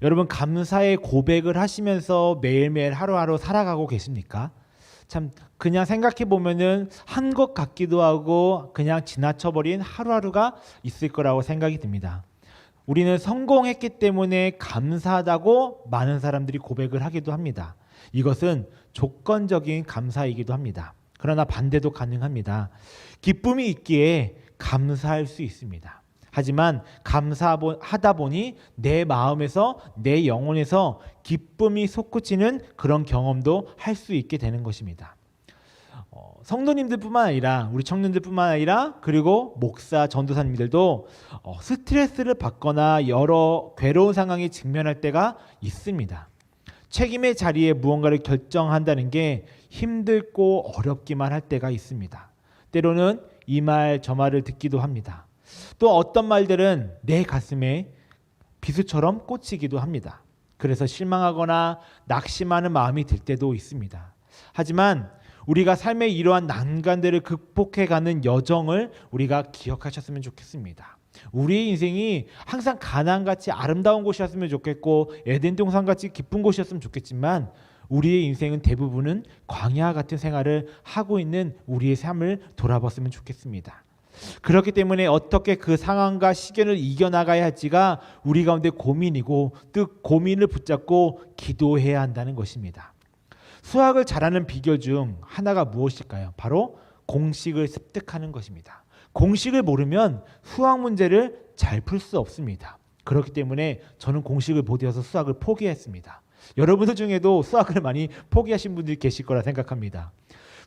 여러분 감사의 고백을 하시면서 매일매일 하루하루 살아가고 계십니까? 참 그냥 생각해 보면은 한 것 같기도 하고 그냥 지나쳐버린 하루하루가 있을 거라고 생각이 듭니다. 우리는 성공했기 때문에 감사하다고 많은 사람들이 고백을 하기도 합니다. 이것은 조건적인 감사이기도 합니다. 그러나 반대도 가능합니다. 기쁨이 있기에 감사할 수 있습니다. 하지만 감사하다 보니 내 마음에서 내 영혼에서 기쁨이 솟구치는 그런 경험도 할 수 있게 되는 것입니다. 성도님들뿐만 아니라 우리 청년들뿐만 아니라 그리고 목사 전도사님들도 스트레스를 받거나 여러 괴로운 상황에 직면할 때가 있습니다. 책임의 자리에 무언가를 결정한다는 게 힘들고 어렵기만 할 때가 있습니다. 때로는 이 말 저 말을 듣기도 합니다. 또 어떤 말들은 내 가슴에 비수처럼 꽂히기도 합니다. 그래서 실망하거나 낙심하는 마음이 들 때도 있습니다. 하지만 우리가 삶의 이러한 난관들을 극복해가는 여정을 우리가 기억하셨으면 좋겠습니다. 우리의 인생이 항상 가나안같이 아름다운 곳이었으면 좋겠고 에덴 동산같이 기쁜 곳이었으면 좋겠지만 우리의 인생은 대부분은 광야 같은 생활을 하고 있는 우리의 삶을 돌아봤으면 좋겠습니다. 그렇기 때문에 어떻게 그 상황과 시련을 이겨나가야 할지가 우리 가운데 고민이고 또 고민을 붙잡고 기도해야 한다는 것입니다. 수학을 잘하는 비결 중 하나가 무엇일까요? 바로 공식을 습득하는 것입니다. 공식을 모르면 수학 문제를 잘 풀 수 없습니다. 그렇기 때문에 저는 공식을 못 외워서 수학을 포기했습니다. 여러분들 중에도 수학을 많이 포기하신 분들이 계실 거라 생각합니다.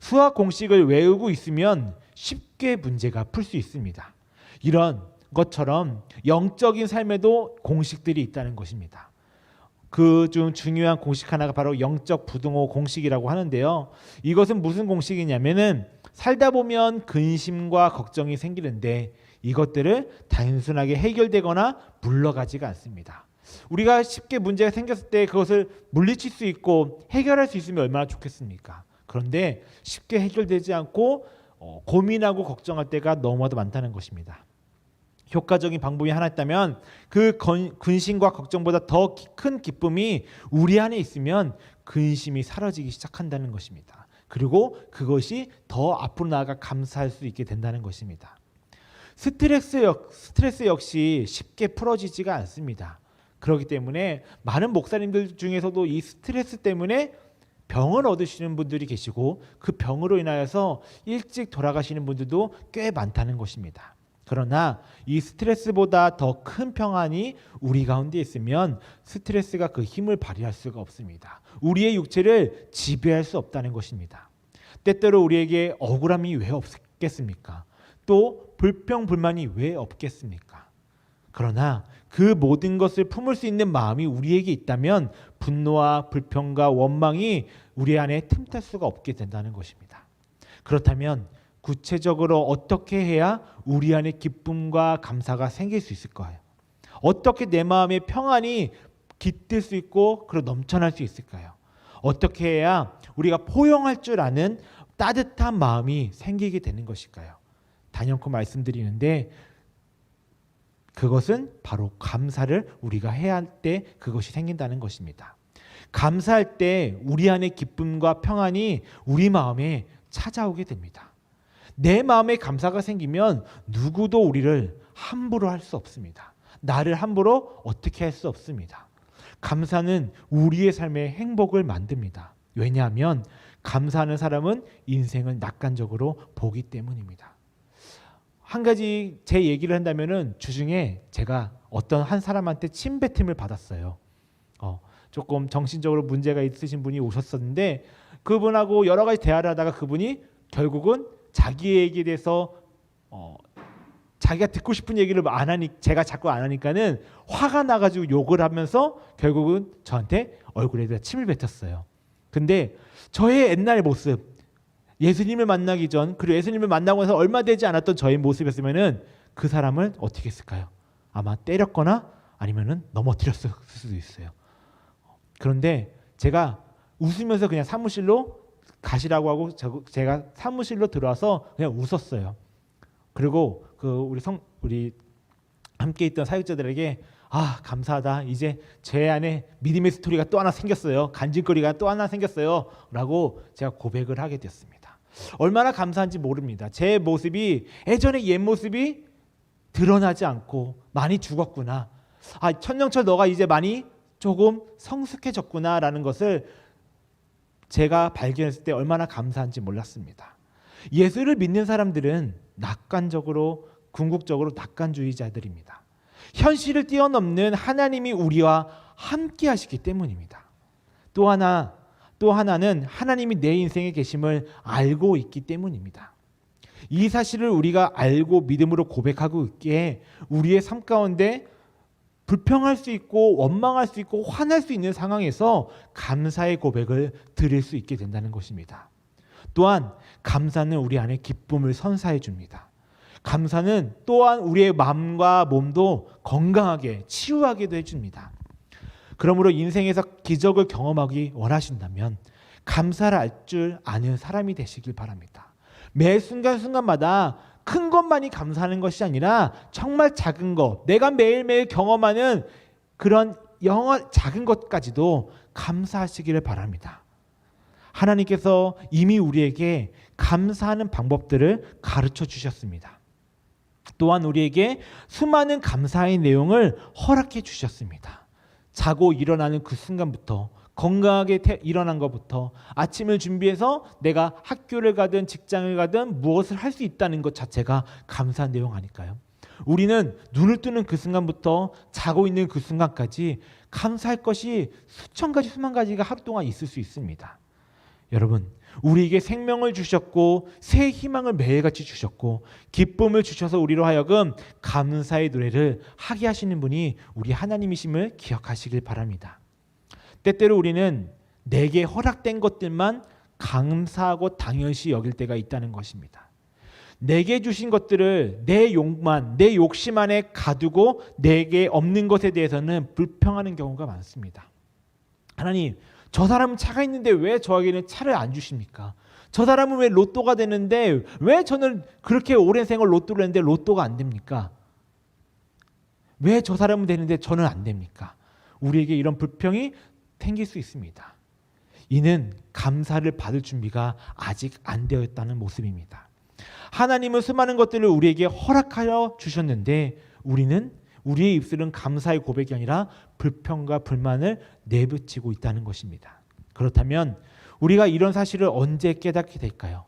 수학 공식을 외우고 있으면 쉽게 문제가 풀 수 있습니다. 이런 것처럼 영적인 삶에도 공식들이 있다는 것입니다. 그 중 중요한 공식 하나가 바로 영적 부등호 공식이라고 하는데요. 이것은 무슨 공식이냐면은 살다 보면 근심과 걱정이 생기는데 이것들을 단순하게 해결되거나 물러가지가 않습니다. 우리가 쉽게 문제가 생겼을 때 그것을 물리칠 수 있고 해결할 수 있으면 얼마나 좋겠습니까? 그런데 쉽게 해결되지 않고 고민하고 걱정할 때가 너무나도 많다는 것입니다. 효과적인 방법이 하나 있다면 그 근심과 걱정보다 더 큰 기쁨이 우리 안에 있으면 근심이 사라지기 시작한다는 것입니다. 그리고 그것이 더 앞으로 나아가 감사할 수 있게 된다는 것입니다. 스트레스 역시 쉽게 풀어지지가 않습니다. 그렇기 때문에 많은 목사님들 중에서도 이 스트레스 때문에 병을 얻으시는 분들이 계시고 그 병으로 인하여서 일찍 돌아가시는 분들도 꽤 많다는 것입니다. 그러나 이 스트레스보다 더 큰 평안이 우리 가운데 있으면 스트레스가 그 힘을 발휘할 수가 없습니다. 우리의 육체를 지배할 수 없다는 것입니다. 때때로 우리에게 억울함이 왜 없겠습니까? 또 불평불만이 왜 없겠습니까? 그러나 그 모든 것을 품을 수 있는 마음이 우리에게 있다면 분노와 불평과 원망이 우리 안에 틈탈 수가 없게 된다는 것입니다. 그렇다면 구체적으로 어떻게 해야 우리 안에 기쁨과 감사가 생길 수 있을까요? 어떻게 내 마음의 평안이 깃들 수 있고 그리고 넘쳐날 수 있을까요? 어떻게 해야 우리가 포용할 줄 아는 따뜻한 마음이 생기게 되는 것일까요? 단연코 말씀드리는데 그것은 바로 감사를 우리가 해야 할 때 그것이 생긴다는 것입니다. 감사할 때 우리 안에 기쁨과 평안이 우리 마음에 찾아오게 됩니다. 내 마음에 감사가 생기면 누구도 우리를 함부로 할 수 없습니다. 나를 함부로 어떻게 할 수 없습니다. 감사는 우리의 삶의 행복을 만듭니다. 왜냐하면 감사하는 사람은 인생을 낙관적으로 보기 때문입니다. 한 가지 제 얘기를 한다면은 주중에 제가 어떤 한 사람한테 침뱉음을 받았어요. 조금 정신적으로 문제가 있으신 분이 오셨었는데 그분하고 여러 가지 대화를 하다가 그분이 결국은 자기 얘기에 대해서 자기가 듣고 싶은 얘기를 안 하니 제가 자꾸 안 하니까는 화가 나가지고 욕을 하면서 결국은 저한테 얼굴에다 침을 뱉었어요. 근데 저의 옛날 모습, 예수님을 만나기 전 그리고 예수님을 만나고 나서 얼마 되지 않았던 저의 모습이었으면은 그 사람을 어떻게 했을까요? 아마 때렸거나 아니면은 넘어뜨렸을 수도 있어요. 그런데 제가 웃으면서 그냥 사무실로 가시라고 하고 제가 사무실로 들어와서 그냥 웃었어요. 그리고 우리 함께 있던 사역자들에게 감사하다. 이제 제 안에 믿음의 스토리가 또 하나 생겼어요. 간질거리가 또 하나 생겼어요. 라고 제가 고백을 하게 됐습니다. 얼마나 감사한지 모릅니다. 제 모습이 예전의 옛 모습이 드러나지 않고 많이 죽었구나. 천영철 너가 이제 많이 조금 성숙해졌구나 라는 것을 제가 발견했을 때 얼마나 감사한지 몰랐습니다. 예수를 믿는 사람들은 낙관적으로 궁극적으로 낙관주의자들입니다. 현실을 뛰어넘는 하나님이 우리와 함께 하시기 때문입니다. 또 하나는 하나님이 내 인생에 계심을 알고 있기 때문입니다. 이 사실을 우리가 알고 믿음으로 고백하고 있기에 우리의 삶 가운데 불평할 수 있고 원망할 수 있고 화날 수 있는 상황에서 감사의 고백을 드릴 수 있게 된다는 것입니다. 또한 감사는 우리 안에 기쁨을 선사해 줍니다. 감사는 또한 우리의 마음과 몸도 건강하게 치유하게도 해줍니다. 그러므로 인생에서 기적을 경험하기 원하신다면 감사를 알 줄 아는 사람이 되시길 바랍니다. 매 순간순간마다 큰 것만이 감사하는 것이 아니라 정말 작은 것, 내가 매일매일 경험하는 그런 작은 것까지도 감사하시기를 바랍니다. 하나님께서 이미 우리에게 감사하는 방법들을 가르쳐 주셨습니다. 또한 우리에게 수많은 감사의 내용을 허락해 주셨습니다. 자고 일어나는 그 순간부터 건강하게 일어난 것부터 아침을 준비해서 내가 학교를 가든 직장을 가든 무엇을 할 수 있다는 것 자체가 감사한 내용 아닐까요? 우리는 눈을 뜨는 그 순간부터 자고 있는 그 순간까지 감사할 것이 수천 가지 수만 가지가 하루 동안 있을 수 있습니다. 여러분, 우리에게 생명을 주셨고 새 희망을 매일같이 주셨고 기쁨을 주셔서 우리로 하여금 감사의 노래를 하게 하시는 분이 우리 하나님이심을 기억하시길 바랍니다. 때때로 우리는 내게 허락된 것들만 감사하고 당연시 여길 때가 있다는 것입니다. 내게 주신 것들을 내 욕만, 내 욕심 안에 가두고 내게 없는 것에 대해서는 불평하는 경우가 많습니다. 하나님, 저 사람은 차가 있는데 왜 저에게는 차를 안 주십니까? 저 사람은 왜 로또가 되는데 왜 저는 그렇게 오랜 생을 로또를 했는데 로또가 안 됩니까? 왜 저 사람은 되는데 저는 안 됩니까? 우리에게 이런 불평이 생길 수 있습니다. 이는 감사를 받을 준비가 아직 안 되어 있다는 모습입니다. 하나님은 수많은 것들을 우리에게 허락하여 주셨는데 우리는 우리의 입술은 감사의 고백이 아니라 불평과 불만을 내비치고 있다는 것입니다. 그렇다면 우리가 이런 사실을 언제 깨닫게 될까요?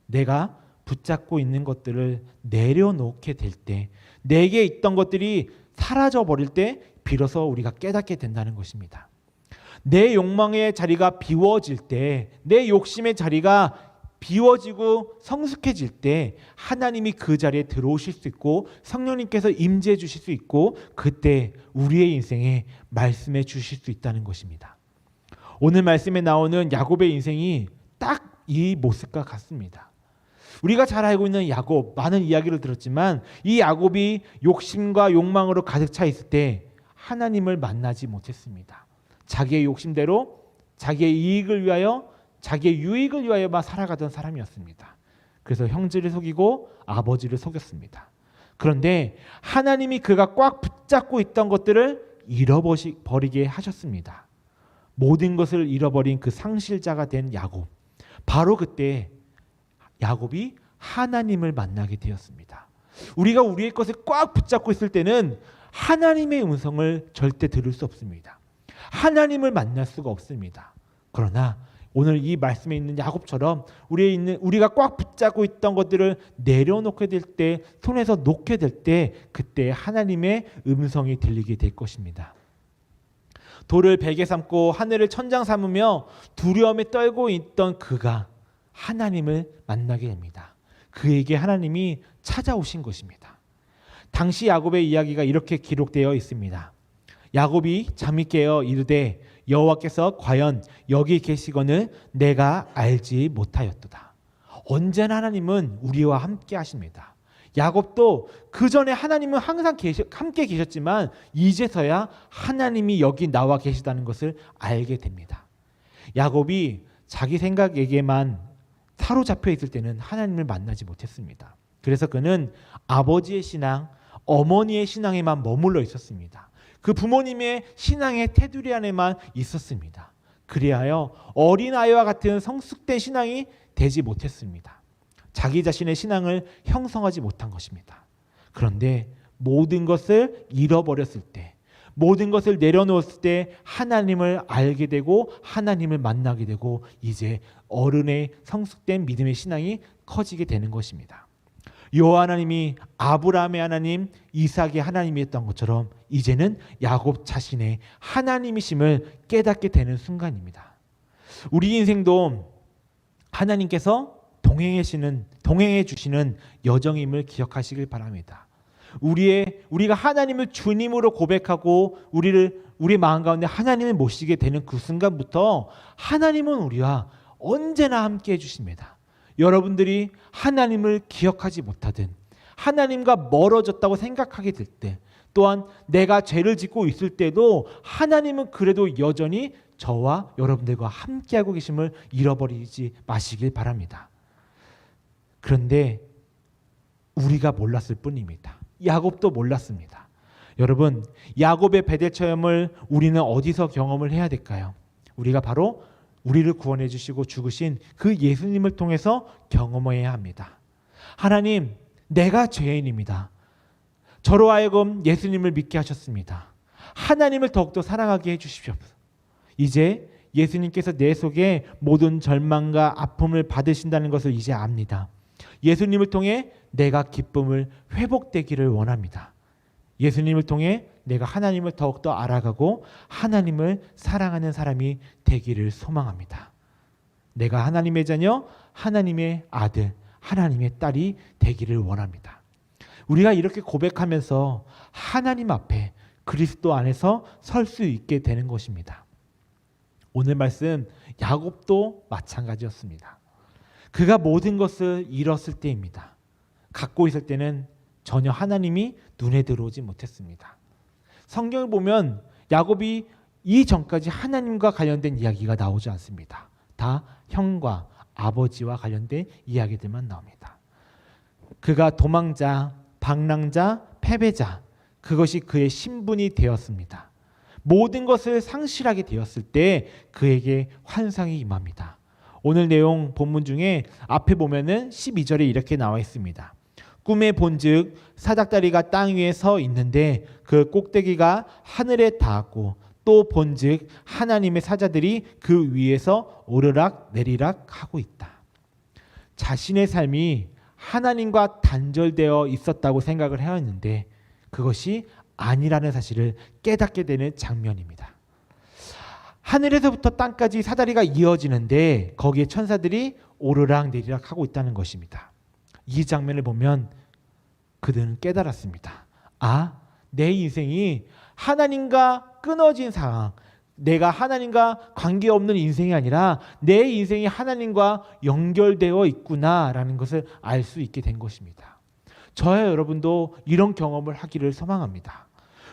내가 붙잡고 있는 것들을 내려놓게 될 때, 내게 있던 것들이 사라져 버릴 때 비로소 우리가 깨닫게 된다는 것입니다. 내 욕망의 자리가 비워질 때, 내 욕심의 자리가 비워지고 성숙해질 때 하나님이 그 자리에 들어오실 수 있고 성령님께서 임재해 주실 수 있고 그때 우리의 인생에 말씀해 주실 수 있다는 것입니다. 오늘 말씀에 나오는 야곱의 인생이 딱 이 모습과 같습니다. 우리가 잘 알고 있는 야곱, 많은 이야기를 들었지만 이 야곱이 욕심과 욕망으로 가득 차 있을 때 하나님을 만나지 못했습니다. 자기의 욕심대로 자기의 이익을 위하여 자기의 유익을 위하여만 살아가던 사람이었습니다. 그래서 형제를 속이고 아버지를 속였습니다. 그런데 하나님이 그가 꽉 붙잡고 있던 것들을 잃어버리게 하셨습니다. 모든 것을 잃어버린 그 상실자가 된 야곱. 바로 그때 야곱이 하나님을 만나게 되었습니다. 우리가 우리의 것을 꽉 붙잡고 있을 때는 하나님의 음성을 절대 들을 수 없습니다. 하나님을 만날 수가 없습니다. 그러나 오늘 이 말씀에 있는 야곱처럼 우리가 꽉 붙잡고 있던 것들을 내려놓게 될 때, 손에서 놓게 될 때 그때 하나님의 음성이 들리게 될 것입니다. 돌을 베개 삼고 하늘을 천장 삼으며 두려움에 떨고 있던 그가 하나님을 만나게 됩니다. 그에게 하나님이 찾아오신 것입니다. 당시 야곱의 이야기가 이렇게 기록되어 있습니다. 야곱이 잠이 깨어 이르되 여호와께서 과연 여기 계시거늘 내가 알지 못하였도다. 언제나 하나님은 우리와 함께 하십니다. 야곱도 그 전에 하나님은 항상 함께 계셨지만 이제서야 하나님이 여기 나와 계시다는 것을 알게 됩니다. 야곱이 자기 생각에게만 사로잡혀 있을 때는 하나님을 만나지 못했습니다. 그래서 그는 아버지의 신앙, 어머니의 신앙에만 머물러 있었습니다. 그 부모님의 신앙의 테두리 안에만 있었습니다. 그리하여 어린아이와 같은 성숙된 신앙이 되지 못했습니다. 자기 자신의 신앙을 형성하지 못한 것입니다. 그런데 모든 것을 잃어버렸을 때, 모든 것을 내려놓았을 때 하나님을 알게 되고 하나님을 만나게 되고 이제 어른의 성숙된 믿음의 신앙이 커지게 되는 것입니다. 여호와 하나님이 아브라함의 하나님, 이삭의 하나님이었던 것처럼 이제는 야곱 자신의 하나님이심을 깨닫게 되는 순간입니다. 우리 인생도 하나님께서 동행해 주시는 여정임을 기억하시길 바랍니다. 우리가 하나님을 주님으로 고백하고 우리 마음 가운데 하나님을 모시게 되는 그 순간부터 하나님은 우리와 언제나 함께 해주십니다. 여러분들이 하나님을 기억하지 못하든 하나님과 멀어졌다고 생각하게 될 때, 또한 내가 죄를 짓고 있을 때도 하나님은 그래도 여전히 저와 여러분들과 함께하고 계심을 잃어버리지 마시길 바랍니다. 그런데 우리가 몰랐을 뿐입니다. 야곱도 몰랐습니다. 여러분, 야곱의 베델 체험을 우리는 어디서 경험을 해야 될까요? 우리가 바로 우리를 구원해 주시고 죽으신 그 예수님을 통해서 경험해야 합니다. 하나님, 내가 죄인입니다. 저로 하여금 예수님을 믿게 하셨습니다. 하나님을 더욱더 사랑하게 해주십시오. 이제 예수님께서 내 속에 모든 절망과 아픔을 받으신다는 것을 이제 압니다. 예수님을 통해 내가 기쁨을 회복되기를 원합니다. 예수님을 통해 내가 하나님을 더욱더 알아가고 하나님을 사랑하는 사람이 되기를 소망합니다. 내가 하나님의 자녀, 하나님의 아들, 하나님의 딸이 되기를 원합니다. 우리가 이렇게 고백하면서 하나님 앞에 그리스도 안에서 설 수 있게 되는 것입니다. 오늘 말씀 야곱도 마찬가지였습니다. 그가 모든 것을 잃었을 때입니다. 갖고 있을 때는 전혀 하나님이 눈에 들어오지 못했습니다. 성경을 보면 야곱이 이전까지 하나님과 관련된 이야기가 나오지 않습니다. 다 형과 아버지와 관련된 이야기들만 나옵니다. 그가 도망자, 방랑자, 패배자, 그것이 그의 신분이 되었습니다. 모든 것을 상실하게 되었을 때 그에게 환상이 임합니다. 오늘 내용 본문 중에 앞에 보면은 12절에 이렇게 나와 있습니다. 꿈에 본즉 사닥다리가 땅 위에 서 있는데 그 꼭대기가 하늘에 닿았고 또 본즉 하나님의 사자들이 그 위에서 오르락 내리락 하고 있다. 자신의 삶이 하나님과 단절되어 있었다고 생각을 해왔는데 그것이 아니라는 사실을 깨닫게 되는 장면입니다. 하늘에서부터 땅까지 사다리가 이어지는데 거기에 천사들이 오르락 내리락 하고 있다는 것입니다. 이 장면을 보면 그들은 깨달았습니다. 아, 내 인생이 하나님과 끊어진 상황, 내가 하나님과 관계없는 인생이 아니라 내 인생이 하나님과 연결되어 있구나라는 것을 알 수 있게 된 것입니다. 저와 여러분도 이런 경험을 하기를 소망합니다.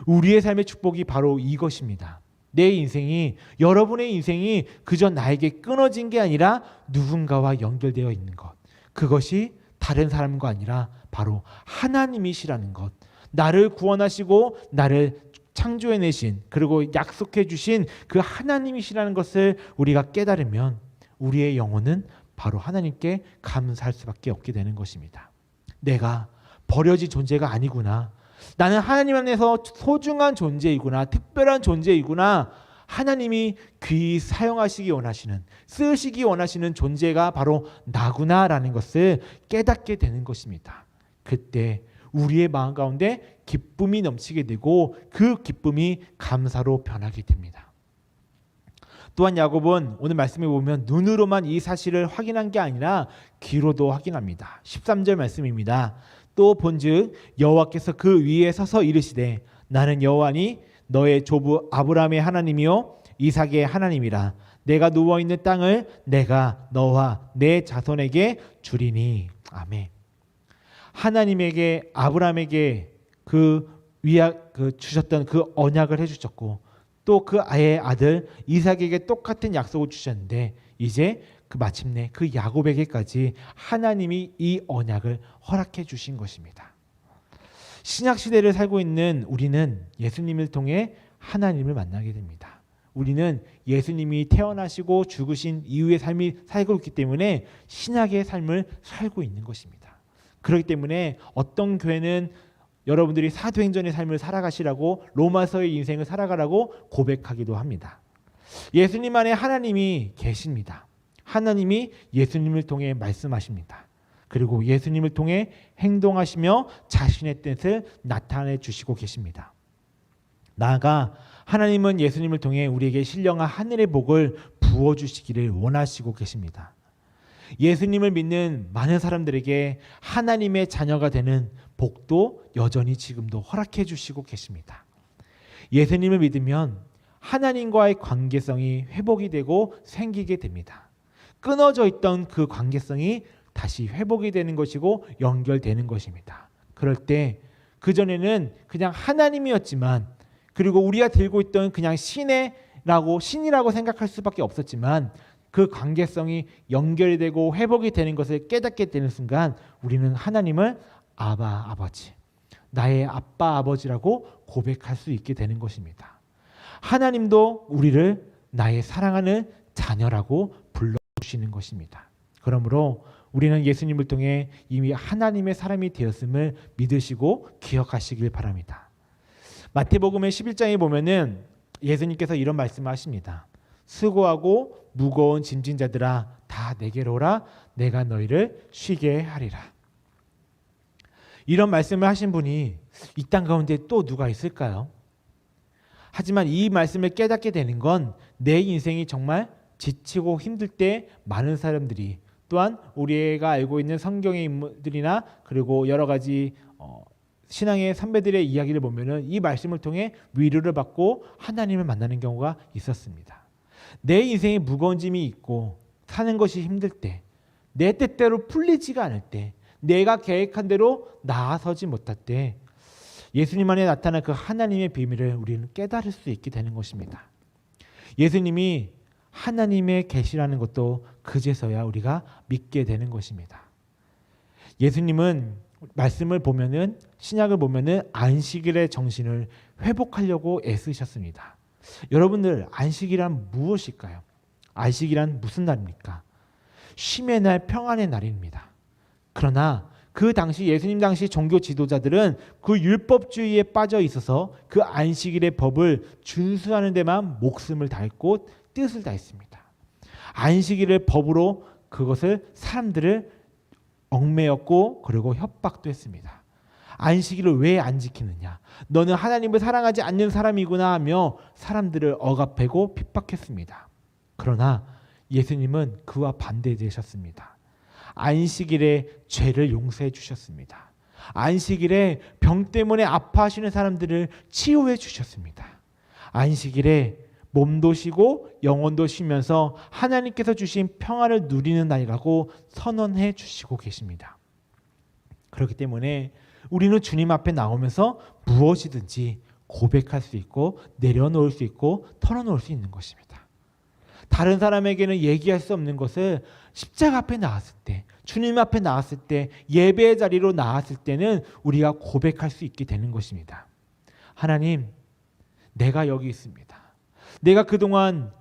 우리의 삶의 축복이 바로 이것입니다. 내 인생이, 여러분의 인생이 그저 나에게 끊어진 게 아니라 누군가와 연결되어 있는 것, 그것이 다른 사람과 아니라 바로 하나님이시라는 것, 나를 구원하시고 나를 창조해내신 그리고 약속해 주신 그 하나님이시라는 것을 우리가 깨달으면 우리의 영혼은 바로 하나님께 감사할 수밖에 없게 되는 것입니다. 내가 버려진 존재가 아니구나, 나는 하나님 안에서 소중한 존재이구나, 특별한 존재이구나, 하나님이 귀히 사용하시기 원하시는, 쓰시기 원하시는 존재가 바로 나구나라는 것을 깨닫게 되는 것입니다. 그때 우리의 마음 가운데 기쁨이 넘치게 되고 그 기쁨이 감사로 변하게 됩니다. 또한 야곱은 오늘 말씀에 보면 눈으로만 이 사실을 확인한 게 아니라 귀로도 확인합니다. 13절 말씀입니다. 또 본즉 여호와께서 그 위에 서서 이르시되 나는 여호와니 너의 조부 아브라함의 하나님이요 이삭의 하나님이라. 내가 누워있는 땅을 내가 너와 내 자손에게 주리니. 아멘. 하나님에게 아브라함에게 주셨던 그 언약을 해주셨고 또 그 아의 아들 이삭에게 똑같은 약속을 주셨는데 이제 마침내 그 야곱에게까지 하나님이 이 언약을 허락해 주신 것입니다. 신약 시대를 살고 있는 우리는 예수님을 통해 하나님을 만나게 됩니다. 우리는 예수님이 태어나시고 죽으신 이후의 삶이 살고 있기 때문에 신약의 삶을 살고 있는 것입니다. 그렇기 때문에 어떤 교회는 여러분들이 사도행전의 삶을 살아가시라고 로마서의 인생을 살아가라고 고백하기도 합니다. 예수님 안에 하나님이 계십니다. 하나님이 예수님을 통해 말씀하십니다. 그리고 예수님을 통해 행동하시며 자신의 뜻을 나타내 주시고 계십니다. 나아가 하나님은 예수님을 통해 우리에게 신령한 하늘의 복을 부어주시기를 원하시고 계십니다. 예수님을 믿는 많은 사람들에게 하나님의 자녀가 되는 복도 여전히 지금도 허락해 주시고 계십니다. 예수님을 믿으면 하나님과의 관계성이 회복이 되고 생기게 됩니다. 끊어져 있던 그 관계성이 다시 회복이 되는 것이고 연결되는 것입니다. 그럴 때 그전에는 그냥 하나님이었지만, 그리고 우리가 들고 있던 그냥 신이라고 생각할 수밖에 없었지만, 그 관계성이 연결이 되고 회복이 되는 것을 깨닫게 되는 순간 우리는 하나님을 아바 아버지, 나의 아빠 아버지라고 고백할 수 있게 되는 것입니다. 하나님도 우리를 나의 사랑하는 자녀라고 불러주시는 것입니다. 그러므로 우리는 예수님을 통해 이미 하나님의 사람이 되었음을 믿으시고 기억하시길 바랍니다. 마태복음의 11장에 보면은 예수님께서 이런 말씀을 하십니다. 수고하고 무거운 짐진 자들아 다 내게로 오라, 내가 너희를 쉬게 하리라. 이런 말씀을 하신 분이 이 땅 가운데 또 누가 있을까요? 하지만 이 말씀을 깨닫게 되는 건 내 인생이 정말 지치고 힘들 때 많은 사람들이, 또한 우리가 알고 있는 성경의 인물들이나 그리고 여러 가지 신앙의 선배들의 이야기를 보면은 이 말씀을 통해 위로를 받고 하나님을 만나는 경우가 있었습니다. 내 인생에 무거운 짐이 있고 사는 것이 힘들 때, 내 뜻대로 풀리지가 않을 때, 내가 계획한 대로 나아서지 못할 때 예수님 안에 나타난 그 하나님의 비밀을 우리는 깨달을 수 있게 되는 것입니다. 예수님이 하나님의 계시라는 것도 그제서야 우리가 믿게 되는 것입니다. 예수님은 말씀을 보면은, 신약을 보면은 안식일의 정신을 회복하려고 애쓰셨습니다. 여러분들, 안식이란 무엇일까요? 안식이란 무슨 날입니까? 쉼의 날, 평안의 날입니다. 그러나 그 당시 예수님 당시 종교 지도자들은 그 율법주의에 빠져 있어서 그 안식일의 법을 준수하는 데만 목숨을 다했고 뜻을 다했습니다. 안식일의 법으로 그것을 사람들을 얽매였고 그리고 협박도 했습니다. 안식일을 왜 안 지키느냐? 너는 하나님을 사랑하지 않는 사람이구나 하며 사람들을 억압하고 핍박했습니다. 그러나 예수님은 그와 반대되셨습니다. 안식일에 죄를 용서해 주셨습니다. 안식일에 병 때문에 아파하시는 사람들을 치유해 주셨습니다. 안식일에 몸도 쉬고 영혼도 쉬면서 하나님께서 주신 평안을 누리는 날이라고 선언해 주시고 계십니다. 그렇기 때문에 우리는 주님 앞에 나오면서 무엇이든지 고백할 수 있고 내려놓을 수 있고 털어놓을 수 있는 것입니다. 다른 사람에게는 얘기할 수 없는 것을 십자가 앞에 나왔을 때, 주님 앞에 나왔을 때, 예배의 자리로 나왔을 때는 우리가 고백할 수 있게 되는 것입니다. 하나님, 내가 여기 있습니다. 내가 그동안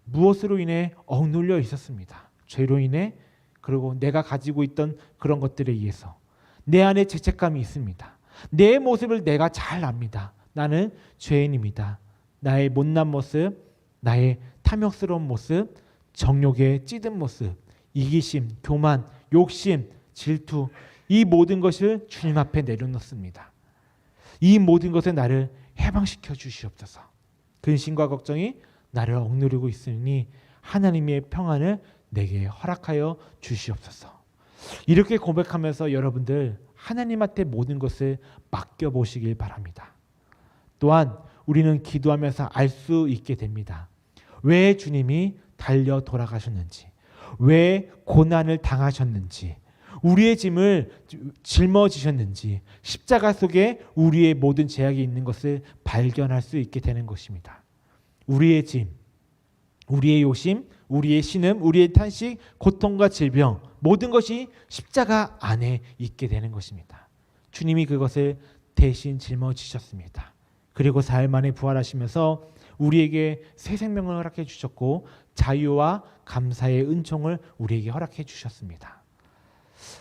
무엇으로 인해 억눌려 있었습니다. 죄로 인해, 그리고 내가 가지고 있던 그런 것들에 의해서 내 안에 죄책감이 있습니다. 내 모습을 내가 잘 압니다. 나는 죄인입니다. 나의 못난 모습, 나의 탐욕스러운 모습, 정욕에 찌든 모습, 이기심, 교만, 욕심, 질투, 이 모든 것을 주님 앞에 내려놓습니다. 이 모든 것에 나를 해방시켜 주시옵소서. 근심과 걱정이 나를 억누르고 있으니 하나님의 평안을 내게 허락하여 주시옵소서. 이렇게 고백하면서 여러분들 하나님한테 모든 것을 맡겨보시길 바랍니다. 또한 우리는 기도하면서 알 수 있게 됩니다. 왜 주님이 달려 돌아가셨는지, 왜 고난을 당하셨는지, 우리의 짐을 짊어지셨는지, 십자가 속에 우리의 모든 제약이 있는 것을 발견할 수 있게 되는 것입니다. 우리의 짐, 우리의 요심, 우리의 신음, 우리의 탄식, 고통과 질병, 모든 것이 십자가 안에 있게 되는 것입니다. 주님이 그것을 대신 짊어지셨습니다. 그리고 사흘 만에 부활하시면서 우리에게 새 생명을 허락해 주셨고 자유와 감사의 은총을 우리에게 허락해 주셨습니다.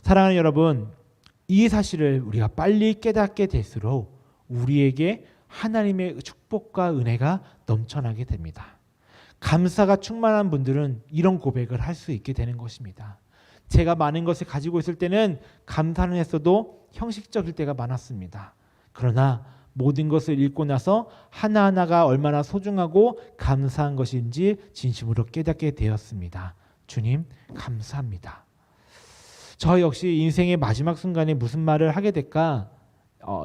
사랑하는 여러분, 이 사실을 우리가 빨리 깨닫게 될수록 우리에게 하나님의 축복과 은혜가 넘쳐나게 됩니다. 감사가 충만한 분들은 이런 고백을 할 수 있게 되는 것입니다. 제가 많은 것을 가지고 있을 때는 감사는 했어도 형식적일 때가 많았습니다. 그러나 모든 것을 잃고 나서 하나하나가 얼마나 소중하고 감사한 것인지 진심으로 깨닫게 되었습니다. 주님, 감사합니다. 저 역시 인생의 마지막 순간에 무슨 말을 하게 될까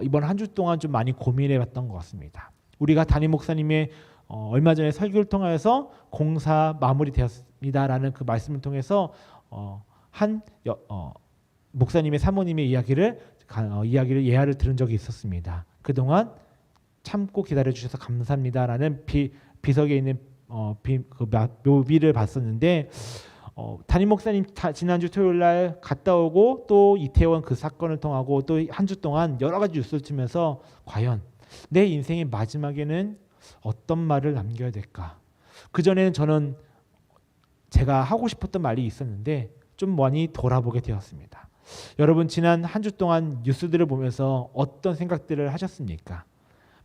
이번 한 주 동안 좀 많이 고민해 봤던 것 같습니다. 우리가 담임 목사님의 얼마 전에 설교를 통해서 공사 마무리되었습니다라는 그 말씀을 통해서 목사님의 사모님의 이야기를 예화를 들은 적이 있었습니다. 그동안 참고 기다려 주셔서 감사합니다라는 비석에 있는 그 묘비를 봤었는데 담임 목사님 지난주 토요일 날 갔다 오고 또 이태원 그 사건을 통하고 또 한 주 동안 여러 가지 뉴스를 치면서 과연 내 인생의 마지막에는 어떤 말을 남겨야 될까? 그전에는 저는 제가 하고 싶었던 말이 있었는데 좀 많이 돌아보게 되었습니다. 여러분, 지난 한 주 동안 뉴스들을 보면서 어떤 생각들을 하셨습니까?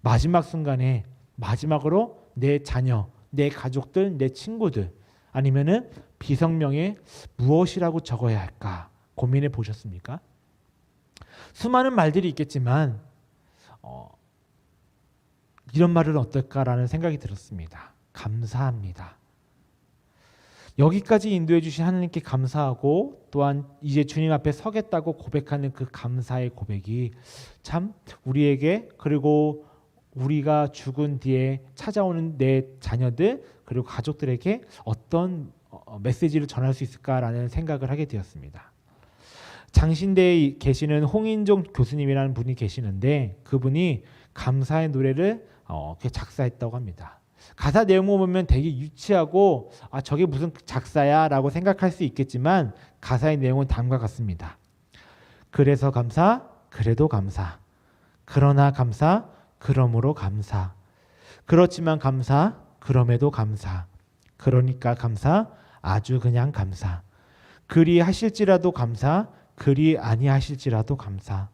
마지막 순간에 마지막으로 내 자녀, 내 가족들, 내 친구들 아니면은 비성명에 무엇이라고 적어야 할까 고민해 보셨습니까? 수많은 말들이 있겠지만 이런 말은 어떨까라는 생각이 들었습니다. 감사합니다. 여기까지 인도해 주신 하나님께 감사하고 또한 이제 주님 앞에 서겠다고 고백하는 그 감사의 고백이 참 우리에게 그리고 우리가 죽은 뒤에 찾아오는 내 자녀들 그리고 가족들에게 어떤 메시지를 전할 수 있을까라는 생각을 하게 되었습니다. 장신대에 계시는 홍인종 교수님이라는 분이 계시는데 그분이 감사의 노래를 작사했다고 합니다. 가사 내용을 보면 되게 유치하고 저게 무슨 작사야 라고 생각할 수 있겠지만 가사의 내용은 다음과 같습니다. 그래서 감사, 그래도 감사. 그러나 감사, 그러므로 감사. 그렇지만 감사, 그럼에도 감사. 그러니까 감사, 아주 그냥 감사. 그리 하실지라도 감사, 그리 아니하실지라도 감사.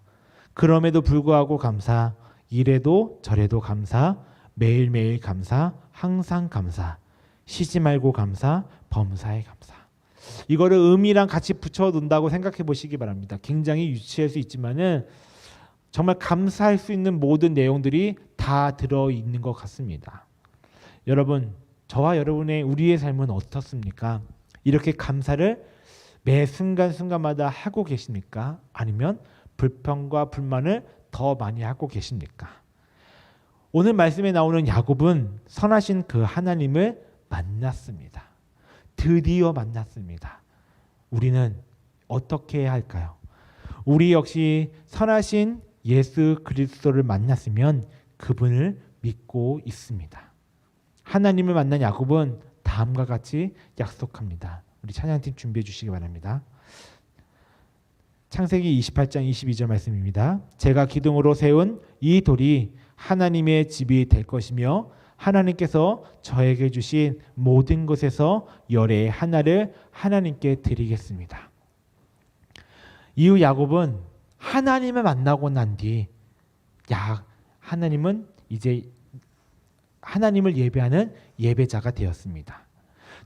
그럼에도 불구하고 감사, 이래도 저래도 감사, 매일매일 감사, 항상 감사, 쉬지 말고 감사, 범사에 감사. 이거를 의미랑 같이 붙여 놓는다고 생각해 보시기 바랍니다. 굉장히 유치할 수 있지만은 정말 감사할 수 있는 모든 내용들이 다 들어 있는 것 같습니다. 여러분, 저와 여러분의 우리의 삶은 어떻습니까? 이렇게 감사를 매 순간순간마다 하고 계십니까? 아니면 불평과 불만을 더 많이 하고 계십니까? 오늘 말씀에 나오는 야곱은 선하신 그 하나님을 만났습니다. 드디어 만났습니다. 우리는 어떻게 해야 할까요? 우리 역시 선하신 예수 그리스도를 만났으면 그분을 믿고 있습니다. 하나님을 만난 야곱은 다음과 같이 약속합니다. 우리 찬양팀 준비해 주시기 바랍니다. 창세기 28장 22절 말씀입니다. 제가 기둥으로 세운 이 돌이 하나님의 집이 될 것이며 하나님께서 저에게 주신 모든 것에서 열의 하나를 하나님께 드리겠습니다. 이후 야곱은 하나님을 만나고 난 뒤 하나님은 이제 하나님을 예배하는 예배자가 되었습니다.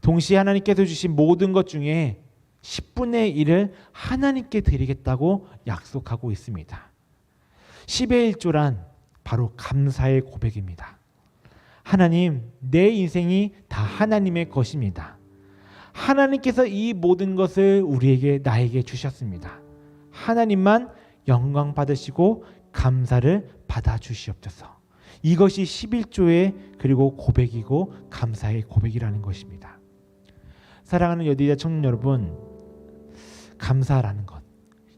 동시에 하나님께서 주신 모든 것 중에 10분의 1을 하나님께 드리겠다고 약속하고 있습니다. 10의 1조란 바로 감사의 고백입니다. 하나님, 내 인생이 다 하나님의 것입니다. 하나님께서 이 모든 것을 나에게 주셨습니다. 하나님만 영광 받으시고 감사를 받아 주시옵소서. 이것이 11조의 그리고 고백이고 감사의 고백이라는 것입니다. 사랑하는 여디자 청년 여러분, 감사라는 것,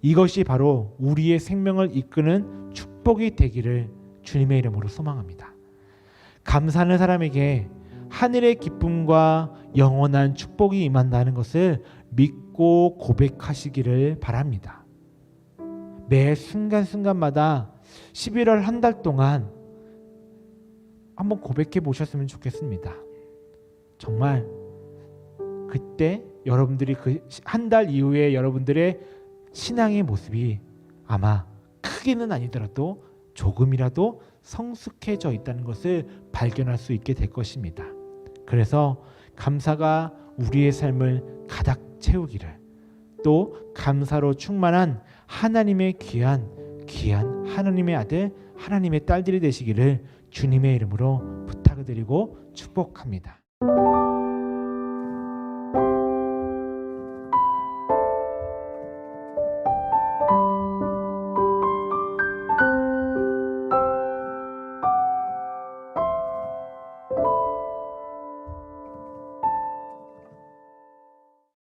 이것이 바로 우리의 생명을 이끄는 축복이 되기를 주님의 이름으로 소망합니다. 감사하는 사람에게 하늘의 기쁨과 영원한 축복이 임한다는 것을 믿고 고백하시기를 바랍니다. 매 순간순간마다 11월 한 달 동안 한번 고백해 보셨으면 좋겠습니다. 정말 그때 여러분들이 그 한 달 이후에 여러분들의 신앙의 모습이 아마 크게는 아니더라도 조금이라도 성숙해져 있다는 것을 발견할 수 있게 될 것입니다. 그래서 감사가 우리의 삶을 가득 채우기를, 또 감사로 충만한 하나님의 귀한 하나님의 아들, 하나님의 딸들이 되시기를 주님의 이름으로 부탁을 드리고 축복합니다.